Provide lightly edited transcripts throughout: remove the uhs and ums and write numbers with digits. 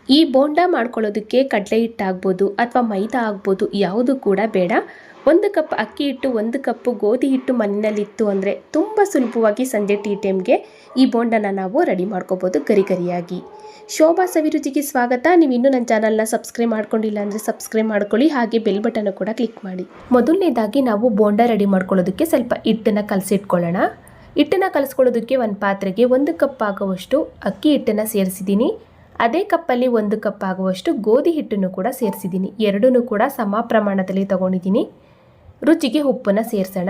ಈ ಬೋಂಡ ಮಾಡ್ಕೊಳ್ಳೋದಕ್ಕೆ ಕಡಲೆ ಹಿಟ್ಟು ಆಗ್ಬೋದು ಅಥವಾ ಮೈದಾ ಆಗ್ಬೋದು, ಯಾವುದು ಕೂಡ ಬೇಡ. 1 ಕಪ್ ಅಕ್ಕಿ ಹಿಟ್ಟು, 1 ಕಪ್ ಗೋಧಿ ಹಿಟ್ಟು ಮನೆಯಲ್ಲಿತ್ತು ಅಂದರೆ ತುಂಬ ಸುಲಭವಾಗಿ ಸಂಜೆ ಟೀ ಟೈಮ್ಗೆ ಈ ಬೋಂಡನ ನಾವು ರೆಡಿ ಮಾಡ್ಕೋಬೋದು ಗರಿ ಗರಿಯಾಗಿ. ಶೋಭಾ ಸವಿರುಚಿಗೆ ಸ್ವಾಗತ. ನೀವು ಇನ್ನೂ ನನ್ನ ಚಾನಲ್ನ ಸಬ್ಸ್ಕ್ರೈಬ್ ಮಾಡ್ಕೊಂಡಿಲ್ಲ ಅಂದರೆ ಸಬ್ಸ್ಕ್ರೈಬ್ ಮಾಡ್ಕೊಳ್ಳಿ, ಹಾಗೆ ಬೆಲ್ ಬಟನ್ ಕೂಡ ಕ್ಲಿಕ್ ಮಾಡಿ. ಮೊದಲನೇದಾಗಿ ನಾವು ಬೋಂಡ ರೆಡಿ ಮಾಡ್ಕೊಳ್ಳೋದಕ್ಕೆ ಸ್ವಲ್ಪ ಹಿಟ್ಟನ್ನು ಕಲಸಿಟ್ಕೊಳ್ಳೋಣ. ಹಿಟ್ಟನ್ನು ಕಲಿಸ್ಕೊಳ್ಳೋದಕ್ಕೆ ಒಂದು ಪಾತ್ರೆಗೆ 1 ಕಪ್ ಆಗುವಷ್ಟು ಅಕ್ಕಿ ಹಿಟ್ಟನ್ನು ಸೇರಿಸಿದ್ದೀನಿ. ಅದೇ ಕಪ್ಪಲ್ಲಿ 1 ಕಪ್ ಆಗುವಷ್ಟು ಗೋಧಿ ಹಿಟ್ಟನ್ನು ಕೂಡ ಸೇರಿಸಿದ್ದೀನಿ. ಎರಡನ್ನೂ ಕೂಡ ಸಮ ಪ್ರಮಾಣದಲ್ಲಿ ತಗೊಂಡಿದ್ದೀನಿ. ರುಚಿಗೆ ಉಪ್ಪನ್ನು ಸೇರಿಸೋಣ.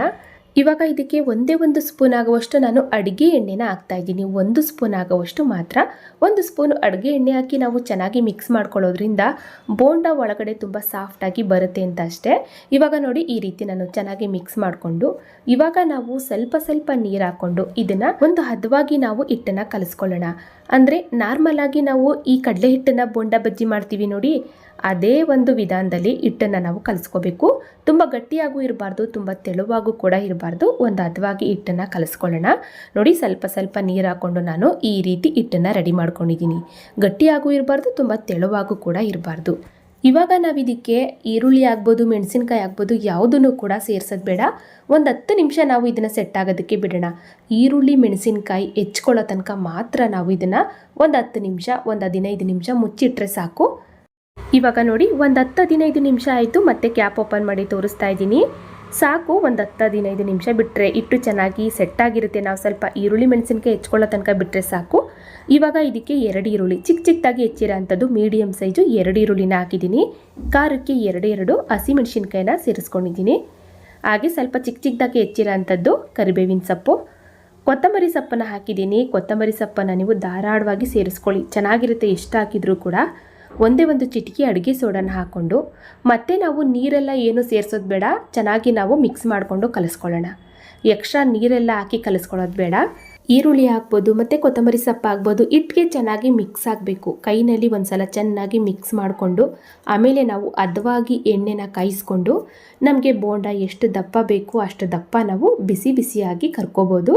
ಇವಾಗ ಇದಕ್ಕೆ ಒಂದೇ 1 ಸ್ಪೂನ್ ಆಗುವಷ್ಟು ನಾನು ಅಡುಗೆ ಎಣ್ಣೆನ ಹಾಕ್ತಾ ಇದ್ದೀನಿ. 1 ಸ್ಪೂನ್ ಆಗುವಷ್ಟು ಮಾತ್ರ. 1 ಸ್ಪೂನ್ ಅಡುಗೆ ಎಣ್ಣೆ ಹಾಕಿ ನಾವು ಚೆನ್ನಾಗಿ ಮಿಕ್ಸ್ ಮಾಡ್ಕೊಳ್ಳೋದ್ರಿಂದ ಬೋಂಡ ಒಳಗಡೆ ತುಂಬ ಸಾಫ್ಟಾಗಿ ಬರುತ್ತೆ ಅಂತ ಅಷ್ಟೇ. ಇವಾಗ ನೋಡಿ, ಈ ರೀತಿ ನಾನು ಚೆನ್ನಾಗಿ ಮಿಕ್ಸ್ ಮಾಡಿಕೊಂಡು ಇವಾಗ ನಾವು ಸ್ವಲ್ಪ ನೀರು ಹಾಕ್ಕೊಂಡು ಇದನ್ನು ಒಂದು ಹದವಾಗಿ ನಾವು ಹಿಟ್ಟನ್ನು ಕಲಿಸ್ಕೊಳ್ಳೋಣ. ಅಂದರೆ ನಾರ್ಮಲ್ ಆಗಿ ನಾವು ಈ ಕಡಲೆ ಹಿಟ್ಟನ್ನು ಬೋಂಡ ಬಜ್ಜಿ ಮಾಡ್ತೀವಿ ನೋಡಿ, ಅದೇ ಒಂದು ವಿಧಾನದಲ್ಲಿ ಹಿಟ್ಟನ್ನು ನಾವು ಕಲಿಸ್ಕೋಬೇಕು. ತುಂಬ ಗಟ್ಟಿಯಾಗೂ ಇರಬಾರ್ದು, ತುಂಬ ತೆಳುವಾಗೂ ಕೂಡ ಇರಬಾರ್ದು. ಒಂದು ಹದವಾಗಿ ಹಿಟ್ಟನ್ನು ಕಲಿಸ್ಕೊಳ್ಳೋಣ. ನೋಡಿ, ಸ್ವಲ್ಪ ನೀರು ಹಾಕ್ಕೊಂಡು ನಾನು ಈ ರೀತಿ ಹಿಟ್ಟನ್ನು ರೆಡಿ ಮಾಡ್ಕೊಂಡಿದ್ದೀನಿ. ಗಟ್ಟಿಯಾಗೂ ಇರಬಾರ್ದು, ತುಂಬ ತೆಳುವಾಗೂ ಕೂಡ ಇರಬಾರ್ದು. ಇವಾಗ ನಾವು ಇದಕ್ಕೆ ಈರುಳ್ಳಿ ಆಗ್ಬೋದು, ಮೆಣಸಿನ್ಕಾಯಿ ಆಗ್ಬೋದು, ಯಾವುದನ್ನು ಕೂಡ ಸೇರಿಸೋದು ಬೇಡ. ಒಂದು 10 ನಿಮಿಷ ನಾವು ಇದನ್ನು ಸೆಟ್ ಆಗೋದಕ್ಕೆ ಬಿಡೋಣ. ಈರುಳ್ಳಿ ಮೆಣಸಿನ್ಕಾಯಿ ಹೆಚ್ಕೊಳ್ಳೋ ತನಕ ಮಾತ್ರ ನಾವು ಇದನ್ನು ಒಂದು 10 ನಿಮಿಷ, ಒಂದು 15 ನಿಮಿಷ ಮುಚ್ಚಿಟ್ರೆ ಸಾಕು. ಇವಾಗ ನೋಡಿ, ಒಂದು 10-15 ನಿಮಿಷ ಆಯಿತು. ಮತ್ತೆ ಕ್ಯಾಪ್ ಓಪನ್ ಮಾಡಿ ತೋರಿಸ್ತಾ ಇದ್ದೀನಿ. ಸಾಕು, ಒಂದು 10-15 ನಿಮಿಷ ಬಿಟ್ಟರೆ ಹಿಟ್ಟು ಚೆನ್ನಾಗಿ ಸೆಟ್ ಆಗಿರುತ್ತೆ. ನಾವು ಸ್ವಲ್ಪ ಈರುಳ್ಳಿ ಮೆಣಸಿನ್ಕಾಯಿ ಹೆಚ್ಕೊಳ್ಳೋ ತನಕ ಬಿಟ್ಟರೆ ಸಾಕು. ಇವಾಗ ಇದಕ್ಕೆ 2 ಈರುಳ್ಳಿ ಚಿಕ್ಕದಾಗಿ ಹೆಚ್ಚಿರೋ ಅಂಥದ್ದು ಮೀಡಿಯಮ್ ಸೈಜು 2 ಈರುಳ್ಳಿನ ಹಾಕಿದ್ದೀನಿ. ಖಾರಕ್ಕೆ 2 ಹಸಿಮೆಣಸಿನ್ಕಾಯಿನ ಸೇರಿಸ್ಕೊಂಡಿದ್ದೀನಿ. ಹಾಗೆ ಸ್ವಲ್ಪ ಚಿಕ್ಕದಾಗಿ ಹೆಚ್ಚಿರೋ ಅಂಥದ್ದು ಕರಿಬೇವಿನ ಸೊಪ್ಪು, ಕೊತ್ತಂಬರಿ ಸೊಪ್ಪನ್ನು ಹಾಕಿದ್ದೀನಿ. ಕೊತ್ತಂಬರಿ ಸೊಪ್ಪನ್ನು ನೀವು ಧಾರಾಳವಾಗಿ ಸೇರಿಸ್ಕೊಳ್ಳಿ, ಚೆನ್ನಾಗಿರುತ್ತೆ. ಎಷ್ಟು ಹಾಕಿದರೂ ಕೂಡ. ಒಂದೇ 1 ಚಿಟಿಕೆ ಅಡುಗೆ ಸೋಡಾನ ಹಾಕ್ಕೊಂಡು ಮತ್ತೆ ನಾವು ನೀರೆಲ್ಲ ಏನು ಸೇರಿಸೋದು ಬೇಡ. ಚೆನ್ನಾಗಿ ನಾವು ಮಿಕ್ಸ್ ಮಾಡಿಕೊಂಡು ಕಲಿಸ್ಕೊಳ್ಳೋಣ. ಎಕ್ಸ್ಟ್ರಾ ನೀರೆಲ್ಲ ಹಾಕಿ ಕಲಿಸ್ಕೊಳ್ಳೋದು ಬೇಡ. ಈರುಳ್ಳಿ ಹಾಕ್ಬೋದು ಮತ್ತು ಕೊತ್ತಂಬರಿ ಸೊಪ್ಪು ಹಾಕ್ಬೋದು. ಹಿಟ್ಟಿಗೆ ಚೆನ್ನಾಗಿ ಮಿಕ್ಸ್ ಆಗಬೇಕು. ಕೈನಲ್ಲಿ ಒಂದು ಸಲ ಚೆನ್ನಾಗಿ ಮಿಕ್ಸ್ ಮಾಡಿಕೊಂಡು ಆಮೇಲೆ ನಾವು ಹದವಾಗಿ ಎಣ್ಣೆನ ಕಾಯಿಸ್ಕೊಂಡು ನಮಗೆ ಬೋಂಡ ಎಷ್ಟು ದಪ್ಪ ಬೇಕು ಅಷ್ಟು ದಪ್ಪ ನಾವು ಬಿಸಿಯಾಗಿ ಕರ್ಕೋಬೋದು.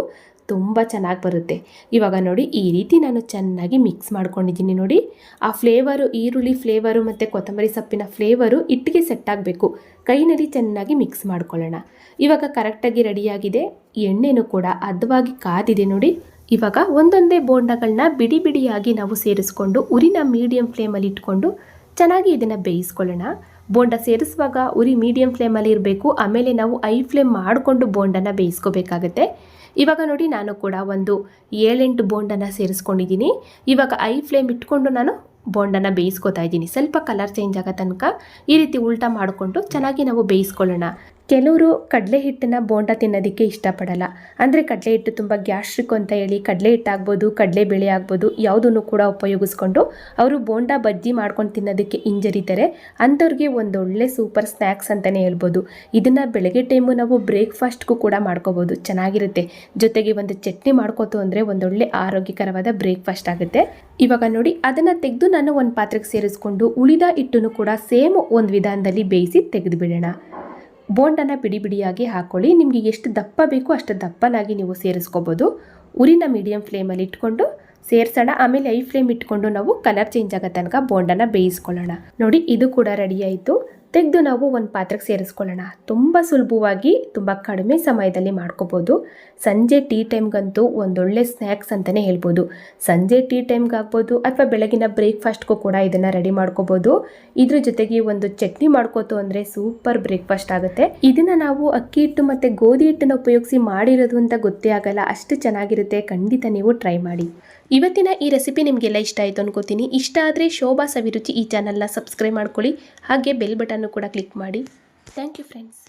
ತುಂಬ ಚೆನ್ನಾಗಿ ಬರುತ್ತೆ. ಇವಾಗ ನೋಡಿ, ಈ ರೀತಿ ನಾನು ಚೆನ್ನಾಗಿ ಮಿಕ್ಸ್ ಮಾಡ್ಕೊಂಡಿದ್ದೀನಿ. ನೋಡಿ, ಆ ಫ್ಲೇವರು, ಈರುಳ್ಳಿ ಫ್ಲೇವರು ಮತ್ತು ಕೊತ್ತಂಬರಿ ಸೊಪ್ಪಿನ ಫ್ಲೇವರು ಹಿಟ್ಟಿಗೆ ಸೆಟ್ ಆಗಬೇಕು. ಕೈನಲ್ಲಿ ಚೆನ್ನಾಗಿ ಮಿಕ್ಸ್ ಮಾಡ್ಕೊಳ್ಳೋಣ. ಇವಾಗ ಕರೆಕ್ಟಾಗಿ ರೆಡಿಯಾಗಿದೆ. ಎಣ್ಣೆನೂ ಕೂಡ ಹದವಾಗಿ ಕಾದಿದೆ ನೋಡಿ. ಇವಾಗ ಒಂದೊಂದೇ ಬೋಂಡಗಳನ್ನ ಬಿಡಿಯಾಗಿ ನಾವು ಸೇರಿಸ್ಕೊಂಡು ಉರಿನ ಮೀಡಿಯಂ ಫ್ಲೇಮಲ್ಲಿ ಇಟ್ಕೊಂಡು ಚೆನ್ನಾಗಿ ಇದನ್ನು ಬೇಯಿಸ್ಕೊಳ್ಳೋಣ. ಬೋಂಡ ಸೇರಿಸುವಾಗ ಉರಿ ಮೀಡಿಯಂ ಫ್ಲೇಮಲ್ಲಿ ಇರಬೇಕು. ಆಮೇಲೆ ನಾವು ಐ ಫ್ಲೇಮ್ ಮಾಡಿಕೊಂಡು ಬೋಂಡನ ಬೇಯಿಸ್ಕೋಬೇಕಾಗತ್ತೆ. ಇವಾಗ ನೋಡಿ, ನಾನು ಕೂಡ ಒಂದು 7-8 ಬೋಂಡನ ಸೇರಿಸ್ಕೊಂಡಿದ್ದೀನಿ. ಇವಾಗ ಐ ಫ್ಲೇಮ್ ಇಟ್ಕೊಂಡು ನಾನು ಬೋಂಡನ ಬೇಯಿಸ್ಕೊತಾ ಇದ್ದೀನಿ. ಸ್ವಲ್ಪ ಕಲರ್ ಚೇಂಜ್ ಆಗೋ ತನಕ ಈ ರೀತಿ ಉಲ್ಟಾ ಮಾಡಿಕೊಂಡು ಚೆನ್ನಾಗಿ ನಾವು ಬೇಯಿಸ್ಕೊಳ್ಳೋಣ. ಕೆಲವರು ಕಡಲೆ ಹಿಟ್ಟನ್ನು ಬೋಂಡ ತಿನ್ನೋದಕ್ಕೆ ಇಷ್ಟಪಡಲ್ಲ. ಅಂದರೆ ಕಡಲೆ ಹಿಟ್ಟು ತುಂಬ ಗ್ಯಾಸ್ಟ್ರಿಕ್ ಅಂತ ಹೇಳಿ ಕಡಲೆ ಹಿಟ್ಟು ಆಗ್ಬೋದು, ಕಡಲೆಬೇಳೆ ಆಗ್ಬೋದು, ಯಾವುದನ್ನು ಕೂಡ ಉಪಯೋಗಿಸ್ಕೊಂಡು ಅವರು ಬೋಂಡ ಬಜ್ಜಿ ಮಾಡ್ಕೊಂಡು ತಿನ್ನೋದಕ್ಕೆ ಹಿಂಜರಿತಾರೆ. ಅಂಥವ್ರಿಗೆ ಒಂದೊಳ್ಳೆ ಸೂಪರ್ ಸ್ನ್ಯಾಕ್ಸ್ ಅಂತಲೇ ಹೇಳ್ಬೋದು. ಇದನ್ನು ಬೆಳಗ್ಗೆ ಟೈಮು ನಾವು ಬ್ರೇಕ್ಫಾಸ್ಟ್ಗೂ ಕೂಡ ಮಾಡ್ಕೋಬೋದು, ಚೆನ್ನಾಗಿರುತ್ತೆ. ಜೊತೆಗೆ ಒಂದು ಚಟ್ನಿ ಮಾಡ್ಕೋತು ಅಂದರೆ ಒಂದೊಳ್ಳೆ ಆರೋಗ್ಯಕರವಾದ ಬ್ರೇಕ್ಫಾಸ್ಟ್ ಆಗುತ್ತೆ. ಇವಾಗ ನೋಡಿ, ಅದನ್ನು ತೆಗೆದು ನಾನು ಒಂದು ಪಾತ್ರೆಗೆ ಸೇರಿಸ್ಕೊಂಡು ಉಳಿದ ಹಿಟ್ಟನ್ನು ಕೂಡ ಸೇಮ್ ಒಂದು ವಿಧಾನದಲ್ಲಿ ಬೇಯಿಸಿ ತೆಗೆದು ಬಿಡೋಣ. ಬೋಂಡನ ಬಿಡಿಯಾಗಿ ಹಾಕ್ಕೊಳ್ಳಿ. ನಿಮಗೆ ಎಷ್ಟು ದಪ್ಪ ಬೇಕು ಅಷ್ಟು ದಪ್ಪನಾಗಿ ನೀವು ಸೇರಿಸ್ಕೋಬೋದು. ಉರಿನ ಮೀಡಿಯಂ ಫ್ಲೇಮಲ್ಲಿ ಇಟ್ಕೊಂಡು ಸೇರಿಸೋಣ. ಆಮೇಲೆ ಐ ಫ್ಲೇಮ್ ಇಟ್ಕೊಂಡು ನಾವು ಕಲರ್ ಚೇಂಜ್ ಆಗೋ ತನಕ ಬೋಂಡನ ಬೇಯಿಸ್ಕೊಳ್ಳೋಣ. ನೋಡಿ, ಇದು ಕೂಡ ರೆಡಿ ಆಯಿತು. ತೆಗೆದು ನಾವು ಒಂದು ಪಾತ್ರೆಗೆ ಸೇರಿಸ್ಕೊಳ್ಳೋಣ. ತುಂಬ ಸುಲಭವಾಗಿ ತುಂಬ ಕಡಿಮೆ ಸಮಯದಲ್ಲಿ ಮಾಡ್ಕೋಬೋದು. ಸಂಜೆ ಟೀ ಟೈಮ್ಗಂತೂ ಒಂದೊಳ್ಳೆ ಸ್ನ್ಯಾಕ್ಸ್ ಅಂತಲೇ ಹೇಳ್ಬೋದು. ಸಂಜೆ ಟೀ ಟೈಮ್ಗಾಗ್ಬೋದು ಅಥವಾ ಬೆಳಗಿನ ಬ್ರೇಕ್ಫಾಸ್ಟ್ಗೂ ಕೂಡ ಇದನ್ನು ರೆಡಿ ಮಾಡ್ಕೋಬೋದು. ಇದ್ರ ಜೊತೆಗೆ ಒಂದು ಚಟ್ನಿ ಮಾಡ್ಕೋತು ಅಂದರೆ ಸೂಪರ್ ಬ್ರೇಕ್ಫಾಸ್ಟ್ ಆಗುತ್ತೆ. ಇದನ್ನು ನಾವು ಅಕ್ಕಿ ಹಿಟ್ಟು ಮತ್ತು ಗೋಧಿ ಹಿಟ್ಟನ್ನು ಉಪಯೋಗಿಸಿ ಮಾಡಿರೋದು ಅಂತ ಗೊತ್ತೇ ಆಗಲ್ಲ, ಅಷ್ಟು ಚೆನ್ನಾಗಿರುತ್ತೆ. ಖಂಡಿತ ನೀವು ಟ್ರೈ ಮಾಡಿ. ಇವತ್ತಿನ ಈ ರೆಸಿಪಿ ನಿಮಗೆಲ್ಲ ಇಷ್ಟ ಆಯಿತು ಅನ್ಕೋತೀನಿ. ಇಷ್ಟ ಆದರೆ ಶೋಭಾ ಸವಿರುಚಿ ಈ ಚಾನಲ್ನ ಸಬ್ಸ್ಕ್ರೈಬ್ ಮಾಡ್ಕೊಳ್ಳಿ, ಹಾಗೆ ಬೆಲ್ ಬಟನ್ನು ಕೂಡ ಕ್ಲಿಕ್ ಮಾಡಿ. Thank you friends.